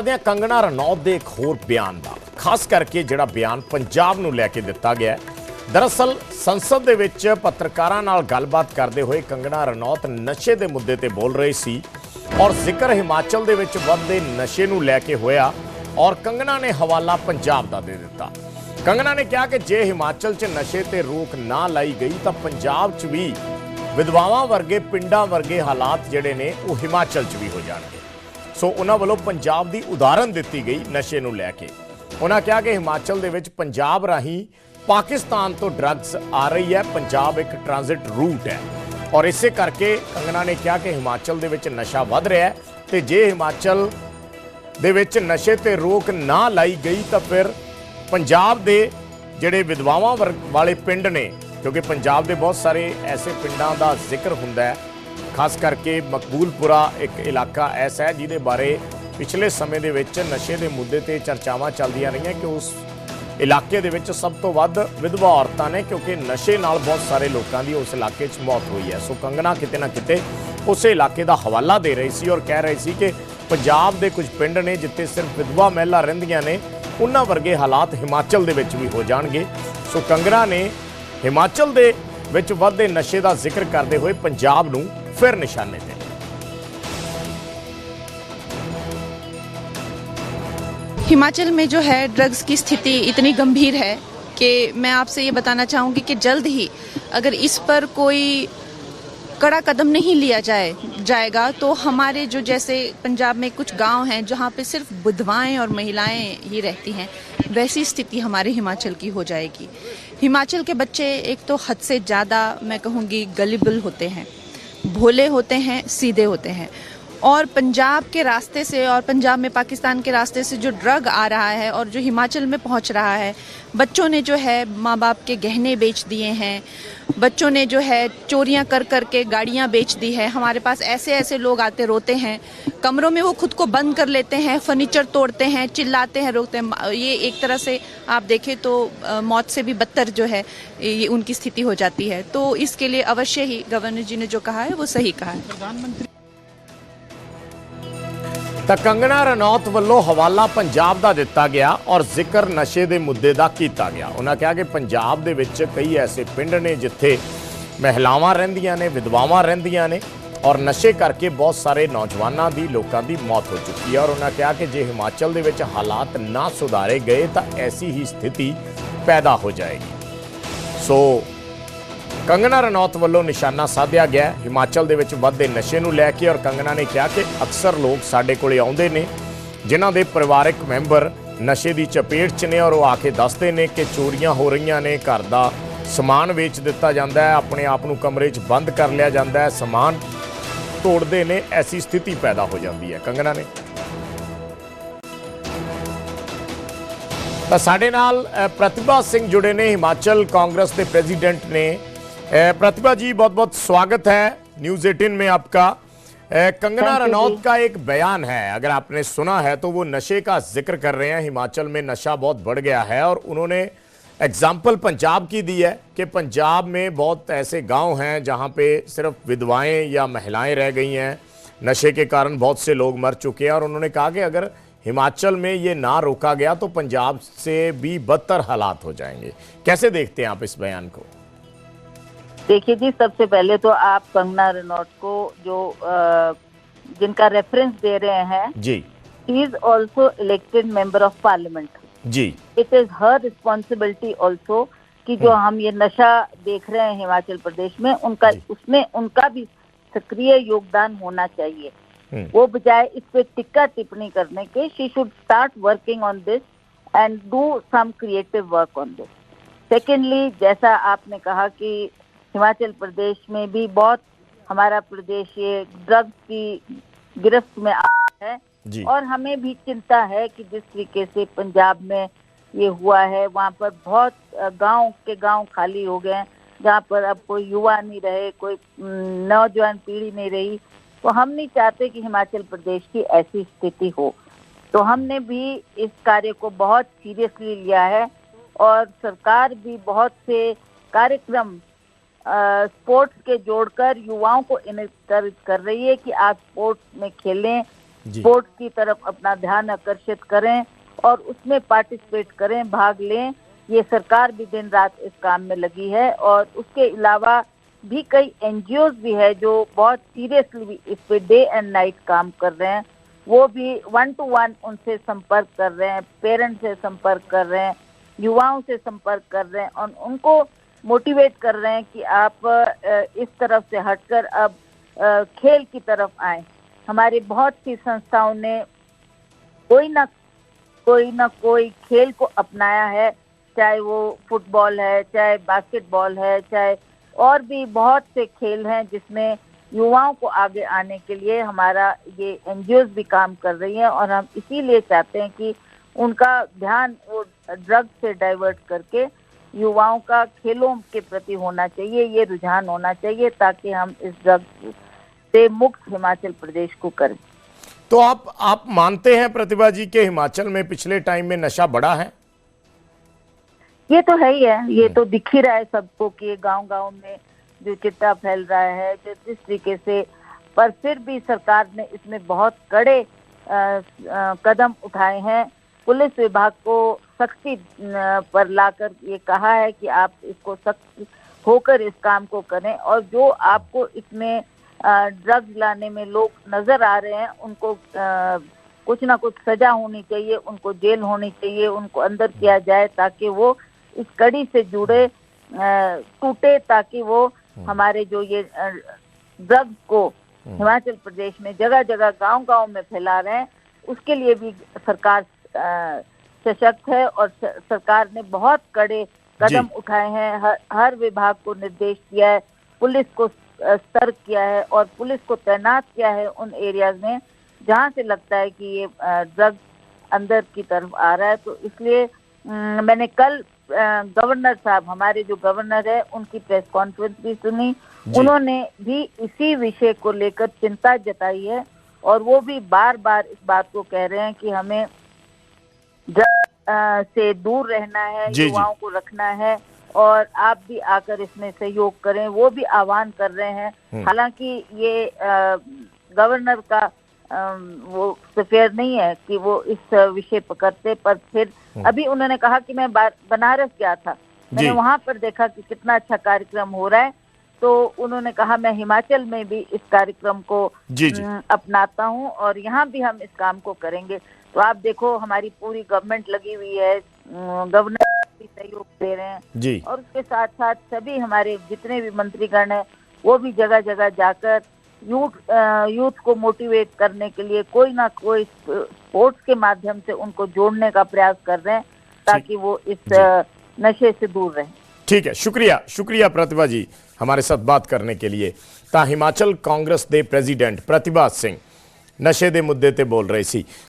कंगना रनौत ਦੇ ਇੱਕ ਹੋਰ ਬਿਆਨ ਦਾ ਖਾਸ ਕਰਕੇ ਜਿਹੜਾ ਬਿਆਨ ਪੰਜਾਬ ਨੂੰ ਲੈ ਕੇ ਦਿੱਤਾ ਗਿਆ ਦਰਅਸਲ ਸੰਸਦ ਦੇ ਵਿੱਚ ਪੱਤਰਕਾਰਾਂ ਨਾਲ ਗੱਲਬਾਤ ਕਰਦੇ ਹੋਏ ਕੰਗਨਾ ਰਨੌਤ ਨਸ਼ੇ ਦੇ ਮੁੱਦੇ ਤੇ ਬੋਲ ਰਹੀ ਸੀ ਔਰ ਜ਼ਿਕਰ ਹਿਮਾਚਲ ਦੇ ਵਿੱਚ ਵੱਧਦੇ ਨਸ਼ੇ ਨੂੰ ਲੈ ਕੇ ਹੋਇਆ ਔਰ ਕੰਗਨਾ ਨੇ ਹਵਾਲਾ ਪੰਜਾਬ ਦਾ ਦੇ ਦਿੱਤਾ। ਕੰਗਨਾ ਨੇ ਕਿਹਾ ਕਿ ਜੇ ਹਿਮਾਚਲ 'ਚ ਨਸ਼ੇ ਤੇ ਰੋਕ ਨਾ ਲਾਈ ਗਈ ਤਾਂ ਪੰਜਾਬ 'ਚ ਵੀ ਵਿਧਵਾਵਾਂ ਵਰਗੇ ਪਿੰਡਾਂ ਵਰਗੇ ਹਾਲਾਤ ਜਿਹੜੇ ਨੇ ਉਹ ਹਿਮਾਚਲ 'ਚ ਵੀ ਹੋ ਜਾਣਗੇ। ਸੋ ਉਹਨਾਂ ਵੱਲੋਂ ਪੰਜਾਬ ਦੀ ਉਦਾਹਰਨ ਦਿੱਤੀ ਗਈ ਨਸ਼ੇ ਨੂੰ ਲੈ ਕੇ। ਉਹਨਾਂ ਕਿਹਾ ਕਿ ਹਿਮਾਚਲ ਦੇ ਵਿੱਚ ਪੰਜਾਬ ਰਾਹੀਂ ਪਾਕਿਸਤਾਨ ਤੋਂ ਡਰੱਗਸ ਆ ਰਹੀ ਹੈ, ਪੰਜਾਬ ਇੱਕ ਟ੍ਰਾਂਜ਼ਿਟ ਰੂਟ ਹੈ ਔਰ ਇਸੇ ਕਰਕੇ ਕੰਗਨਾ ਨੇ ਕਿਹਾ ਕਿ ਹਿਮਾਚਲ ਦੇ ਵਿੱਚ ਨਸ਼ਾ ਵੱਧ ਰਿਹਾ ਹੈ ਤੇ ਜੇ ਹਿਮਾਚਲ ਦੇ ਵਿੱਚ ਨਸ਼ੇ ਤੇ ਰੋਕ ਨਾ ਲਾਈ ਗਈ ਤਾਂ ਫਿਰ ਪੰਜਾਬ ਦੇ ਜਿਹੜੇ ਵਿਧਵਾਵਾਂ ਵਾਲੇ ਪਿੰਡ ਨੇ, ਕਿਉਂਕਿ ਪੰਜਾਬ ਦੇ ਬਹੁਤ ਸਾਰੇ ਐਸੇ ਪਿੰਡਾਂ ਦਾ ਜ਼ਿਕਰ ਹੁੰਦਾ ਹੈ, ਖਾਸ ਕਰਕੇ ਮਕਬੂਲਪੁਰਾ ਇੱਕ ਇਲਾਕਾ ਐਸਾ ਹੈ ਜਿਹਦੇ ਬਾਰੇ ਪਿਛਲੇ ਸਮੇਂ ਦੇ ਵਿੱਚ ਨਸ਼ੇ ਦੇ ਮੁੱਦੇ ਤੇ ਚਰਚਾਵਾਂ ਚੱਲਦੀਆਂ ਰਹੀਆਂ ਕਿ ਉਸ ਇਲਾਕੇ ਦੇ ਵਿੱਚ ਸਭ ਤੋਂ ਵੱਧ ਵਿਧਵਾ ਔਰਤਾਂ ਨੇ, ਕਿਉਂਕਿ ਨਸ਼ੇ ਨਾਲ ਬਹੁਤ ਸਾਰੇ ਲੋਕਾਂ ਦੀ ਉਸ ਇਲਾਕੇ 'ਚ ਮੌਤ ਹੋਈ ਹੈ। ਸੋ ਕੰਗਨਾ ਕਿਤੇ ਨਾ ਕਿਤੇ ਉਸੇ ਇਲਾਕੇ ਦਾ ਹਵਾਲਾ ਦੇ ਰਹੀ ਸੀ ਔਰ ਕਹਿ ਰਹੀ ਸੀ ਕਿ ਪੰਜਾਬ ਦੇ ਕੁਝ ਪਿੰਡ ਨੇ ਜਿੱਥੇ ਸਿਰਫ ਵਿਧਵਾ ਮਹਿਲਾ ਰਹਿੰਦੀਆਂ ਨੇ, ਉਹਨਾਂ ਵਰਗੇ ਹਾਲਾਤ ਹਿਮਾਚਲ ਦੇ ਵਿੱਚ ਵੀ ਹੋ ਜਾਣਗੇ। ਸੋ ਕੰਗਨਾ ਨੇ ਹਿਮਾਚਲ ਦੇ ਵਿੱਚ ਵੱਧਦੇ ਨਸ਼ੇ ਦਾ ਜ਼ਿਕਰ ਕਰਦੇ ਹੋਏ ਪੰਜਾਬ ਨੂੰ फिर निशाने थे। हिमाचल में जो है ड्रग्स की स्थिति इतनी गंभीर है कि मैं आपसे ये बताना चाहूँगी कि जल्द ही अगर इस पर कोई कड़ा कदम नहीं लिया जाएगा तो हमारे जो जैसे पंजाब में कुछ गांव हैं जहाँ पे सिर्फ विधवाएं और महिलाएं ही रहती हैं, वैसी स्थिति हमारे हिमाचल की हो जाएगी। हिमाचल के बच्चे एक तो हद से ज़्यादा मैं कहूँगी गलिबल होते हैं, भोले होते हैं, सीधे होते हैं और पंजाब के रास्ते से और पंजाब में पाकिस्तान के रास्ते से जो ड्रग आ रहा है और जो हिमाचल में पहुंच रहा है, बच्चों ने जो है माँ बाप के गहने बेच दिए हैं, बच्चों ने जो है चोरियां कर कर के गाड़ियां बेच दी है। हमारे पास ऐसे ऐसे लोग आते रोते हैं, कमरों में वो खुद को बंद कर लेते हैं, फर्नीचर तोड़ते हैं, चिल्लाते हैं, रोकते हैं। ये एक तरह से आप देखें तो मौत से भी बदतर जो है ये उनकी स्थिति हो जाती है। तो इसके लिए अवश्य ही गवर्नर जी ने जो कहा है वो सही कहा है। प्रधानमंत्री ਤਾਂ ਕੰਗਨਾ ਰਨੌਤ ਵੱਲੋਂ ਹਵਾਲਾ ਪੰਜਾਬ ਦਾ ਦਿੱਤਾ ਗਿਆ ਔਰ ਜ਼ਿਕਰ ਨਸ਼ੇ ਦੇ ਮੁੱਦੇ ਦਾ ਕੀਤਾ ਗਿਆ। ਉਹਨਾਂ ਕਿਹਾ ਕਿ ਪੰਜਾਬ ਦੇ ਵਿੱਚ ਕਈ ਐਸੇ ਪਿੰਡ ਨੇ ਜਿੱਥੇ ਮਹਿਲਾਵਾਂ ਰਹਿੰਦੀਆਂ ਨੇ, ਵਿਧਵਾਵਾਂ ਰਹਿੰਦੀਆਂ ਨੇ ਔਰ ਨਸ਼ੇ ਕਰਕੇ ਬਹੁਤ ਸਾਰੇ ਨੌਜਵਾਨਾਂ ਦੀ, ਲੋਕਾਂ ਦੀ ਮੌਤ ਹੋ ਚੁੱਕੀ ਹੈ ਔਰ ਉਹਨਾਂ ਕਿਹਾ ਕਿ ਜੇ ਹਿਮਾਚਲ ਦੇ ਵਿੱਚ ਹਾਲਾਤ ਨਾ ਸੁਧਾਰੇ ਗਏ ਤਾਂ ਐਸੀ ਹੀ ਸਥਿਤੀ ਪੈਦਾ ਹੋ ਜਾਏਗੀ। ਸੋ ਕੰਗਨਾ ਰਨੌਤ ਵੱਲੋਂ ਨਿਸ਼ਾਨਾ ਸਾਧਿਆ ਗਿਆ ਹਿਮਾਚਲ ਦੇ ਵਿੱਚ ਵੱਧਦੇ ਨਸ਼ੇ ਨੂੰ ਲੈ ਕੇ ਔਰ ਕੰਗਨਾ ਨੇ ਕਿਹਾ ਕਿ ਅਕਸਰ ਲੋਕ ਸਾਡੇ ਕੋਲੇ ਆਉਂਦੇ ਨੇ ਜਿਨ੍ਹਾਂ ਦੇ ਪਰਿਵਾਰਕ ਮੈਂਬਰ ਨਸ਼ੇ ਦੀ ਚਪੇਟ 'ਚ ਨੇ ਔਰ ਉਹ ਆ ਕੇ ਦੱਸਦੇ ਨੇ ਕਿ ਚੋਰੀਆਂ ਹੋ ਰਹੀਆਂ ਨੇ, ਘਰ ਦਾ ਸਮਾਨ ਵੇਚ ਦਿੱਤਾ ਜਾਂਦਾ ਹੈ, ਆਪਣੇ ਆਪ ਨੂੰ ਕਮਰੇ 'ਚ ਬੰਦ ਕਰ ਲਿਆ ਜਾਂਦਾ ਹੈ, ਸਮਾਨ ਤੋੜਦੇ ਨੇ, ਐਸੀ ਸਥਿਤੀ ਪੈਦਾ ਹੋ ਜਾਂਦੀ ਹੈ। ਕੰਗਨਾ ਨੇ ਤਾਂ ਸਾਡੇ ਨਾਲ प्रतिभा सिंह जुड़े ने, हिमाचल कांग्रेस के प्रेसिडेंट ने। प्रतिभा जी बहुत बहुत स्वागत है न्यूज़ 18 में आपका। कंगना रनौत का एक बयान है, अगर आपने सुना है तो वो नशे का जिक्र कर रहे हैं, हिमाचल में नशा बहुत बढ़ गया है और उन्होंने एग्जाम्पल पंजाब की दी है कि पंजाब में बहुत ऐसे गांव हैं जहां पे सिर्फ विधवाएं या महिलाएं रह गई हैं, नशे के कारण बहुत से लोग मर चुके हैं और उन्होंने कहा कि अगर हिमाचल में ये ना रोका गया तो पंजाब से भी बदतर हालात हो जाएंगे। कैसे देखते हैं आप इस बयान को? देखिए जी, सबसे पहले तो आप कंगना रनौत को जो जिनका रेफरेंस दे रहे हैं जी, he is also elected member of parliament जी। It is her responsibility also कि जो हम ये नशा देख रहे हैं हिमाचल प्रदेश में, उसमें उनका भी सक्रिय योगदान होना चाहिए। वो बजाय इस पे टिक्का टिप्पणी करने के, she should start working on this and do some creative work on this. Secondly, जैसा आपने कहा कि हिमाचल प्रदेश में भी बहुत, हमारा प्रदेश ये ड्रग्स की गिरफ्त में आ है जी। और हमें भी चिंता है कि जिस तरीके से पंजाब में ये हुआ है, वहाँ पर बहुत गांव के गांव खाली हो गए हैं, जहाँ पर अब कोई युवा नहीं रहे, कोई नौजवान पीढ़ी नहीं रही। तो हम नहीं चाहते कि हिमाचल प्रदेश की ऐसी स्थिति हो। तो हमने भी इस कार्य को बहुत सीरियसली लिया है और सरकार भी बहुत से कार्यक्रम स्पोर्ट्स के जोड़कर युवाओं को इनकरेज कर रही है कि आप स्पोर्ट्स में खेलें, जी। स्पोर्ट्स की तरफ अपना ध्यान आकर्षित करें और उसमें पार्टिसिपेट करें, भाग लें। ये सरकार भी दिन रात इस काम में लगी है और उसके अलावा भी कई एनजीओज भी है जो बहुत सीरियसली इस पे डे एंड नाइट काम कर रहे हैं। वो भी 1-to-1 उनसे संपर्क कर रहे हैं, पेरेंट्स से संपर्क कर रहे हैं, युवाओं से संपर्क कर रहे हैं और उनको मोटिवेट कर रहे हैं कि आप इस तरफ से हटकर अब खेल की तरफ आए। हमारी बहुत सी संस्थाओं ने कोई ना कोई खेल को अपनाया है, चाहे वो फुटबॉल है, चाहे बास्केटबॉल है, चाहे और भी बहुत से खेल हैं जिसमें युवाओं को आगे आने के लिए हमारा ये एनजीओज भी काम कर रही हैं और हम इसीलिए चाहते हैं कि उनका ध्यान वो ड्रग से डाइवर्ट करके युवाओं का खेलों के प्रति होना चाहिए, ये रुझान होना चाहिए ताकि हम इस ड्रग से मुक्त हिमाचल प्रदेश को करें। तो आप मानते हैं प्रतिभा जी के हिमाचल में पिछले टाइम में नशा बढ़ा है? ये तो है ही है, ये तो दिख ही रहा है सबको कि गांव-गांव में जो चिट्टा फैल रहा है, जो जिस तरीके से, पर फिर भी सरकार ने इसमें बहुत कड़े कदम उठाए हैं। पुलिस विभाग को सख्ती पर लाकर ये कहा है कि आप इसको सख्त होकर इस काम को करें और जो आपको इसमें ड्रग्स लाने में लोग नजर आ रहे हैं उनको कुछ ना कुछ सजा होनी चाहिए, उनको जेल होनी चाहिए, उनको अंदर किया जाए ताकि वो इस कड़ी से जुड़े टूटे, ताकि वो हमारे जो ये ड्रग्स को हिमाचल प्रदेश में जगह जगह गांव-गांव में फैला रहे हैं उसके लिए भी सरकार सशक्त है और सरकार ने बहुत कड़े कदम उठाए हैं। हर विभाग को निर्देश दिया है, पुलिस को सतर्क किया है और पुलिस को तैनात किया है उन एरियाज में जहां से लगता है कि ये ड्रग अंदर की तरफ आ रहा है। तो इसलिए मैंने कल गवर्नर साहब, हमारे जो गवर्नर है, उनकी प्रेस कॉन्फ्रेंस भी सुनी। उन्होंने भी इसी विषय को लेकर चिंता जताई है और वो भी बार बार इस बात को कह रहे हैं कि हमें ड्रग से दूर रहना है, युवाओं को रखना है और आप भी आकर इसमें सहयोग करें, वो भी आह्वान कर रहे हैं। हालांकि ये गवर्नर का वो सफेयर नहीं है कि वो इस विषय पर करते, पर फिर अभी उन्होंने कहा कि मैं बनारस गया था, मैंने वहां पर देखा कि कितना अच्छा कार्यक्रम हो रहा है, तो उन्होंने कहा मैं हिमाचल में भी इस कार्यक्रम को अपनाता हूं और यहाँ भी हम इस काम को करेंगे। तो आप देखो हमारी पूरी गवर्नमेंट लगी हुई है, गवर्नर भी सहयोग दे रहे हैं और उसके साथ साथ सभी हमारे जितने भी मंत्रीगण हैं वो भी जगह जगह जाकर यूथ को मोटिवेट करने के लिए कोई ना कोई स्पोर्ट्स के माध्यम से उनको जोड़ने का प्रयास कर रहे हैं ताकि वो इस नशे से दूर रहें। ठीक है, शुक्रिया प्रतिभा जी हमारे साथ बात करने के लिए। ਤਾਂ ਹਿਮਾਚਲ ਕਾਂਗਰਸ ਦੇ ਪ੍ਰੈਜ਼ੀਡੈਂਟ प्रतिभा सिंह नशे के मुद्दे ते बोल रहे सी।